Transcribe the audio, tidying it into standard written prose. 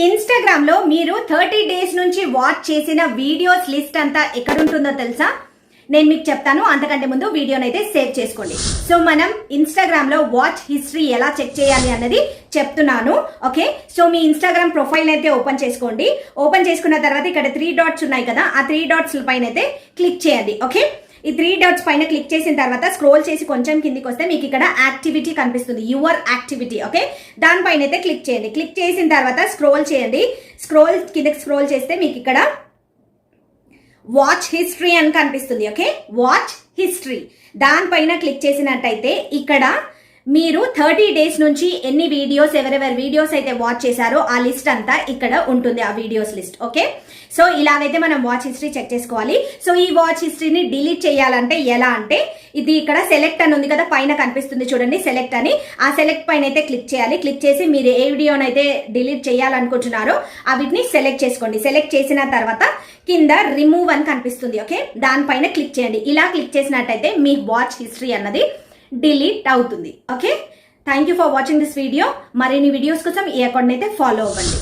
Instagram లో మీరు 30 days నుంచి వాచ్ చేసిన వీడియోస్ లిస్ట్ అంతా ఎక్కడ ఉంటుందో తెలుసా? నేను మీకు చెప్తాను. అంతకంటే ముందు వీడియోని అయితే సేవ్ చేసుకోండి. సో మనం ఇన్స్టాగ్రామ్ లో వాచ్ హిస్టరీ ఎలా చెక్ చేయాలి అన్నది చెప్తున్నాను. ఓకే, సో మీ ఇన్స్టాగ్రామ్ ప్రొఫైల్ అయితే ఓపెన్ చేసుకోండి. ఓపెన్ చేసుకున్న తర్వాత ఇక్కడ 3 డాట్స్ ఉన్నాయి కదా, ఆ 3 డాట్స్ పైన అయితే క్లిక్ చేయండి. ఓకే, ఈ 3 డాట్స్ పైన క్లిక్ చేసిన తర్వాత స్క్రోల్ చేసి కొంచెం కిందికి వస్తే మీకు ఇక్కడ యాక్టివిటీ కనిపిస్తుంది, యువర్ యాక్టివిటీ. ఓకే, దానిపైన అయితే క్లిక్ చేయండి. క్లిక్ చేసిన తర్వాత స్క్రోల్ చేయండి. కిందకి స్క్రోల్ చేస్తే మీకు ఇక్కడ వాచ్ హిస్టరీ అని కనిపిస్తుంది. ఓకే, వాచ్ హిస్టరీ దానిపైన క్లిక్ చేసినట్టయితే ఇక్కడ మీరు 30 డేస్ నుంచి ఎన్ని వీడియోస్, ఎవరెవరి వీడియోస్ అయితే వాచ్ చేశారో ఆ లిస్ట్ అంతా ఇక్కడ ఉంటుంది, ఆ వీడియోస్ లిస్ట్. ఓకే, సో ఇలాగైతే మనం వాచ్ హిస్టరీ చెక్ చేసుకోవాలి. సో ఈ వాచ్ హిస్టరీని డిలీట్ చేయాలంటే ఎలా అంటే, ఇది ఇక్కడ సెలెక్ట్ అని ఉంది కదా, పైన కనిపిస్తుంది చూడండి సెలెక్ట్ అని. ఆ సెలెక్ట్ పైన అయితే క్లిక్ చేయాలి. క్లిక్ చేసి మీరు ఏ వీడియోనైతే డిలీట్ చేయాలనుకుంటున్నారో వీటిని సెలెక్ట్ చేసుకోండి. సెలెక్ట్ చేసిన తర్వాత కింద రిమూవ్ అని కనిపిస్తుంది. ఓకే, దానిపైన క్లిక్ చేయండి. ఇలా క్లిక్ చేసినట్టయితే మీ వాచ్ హిస్టరీ అన్నది డిలీట్ అవుతుంది. Okay, thank you for watching this video. మరిన్ని వీడియోస్ కోసం ఈ అకౌంట్ అయితే ఫాలో అవ్వండి.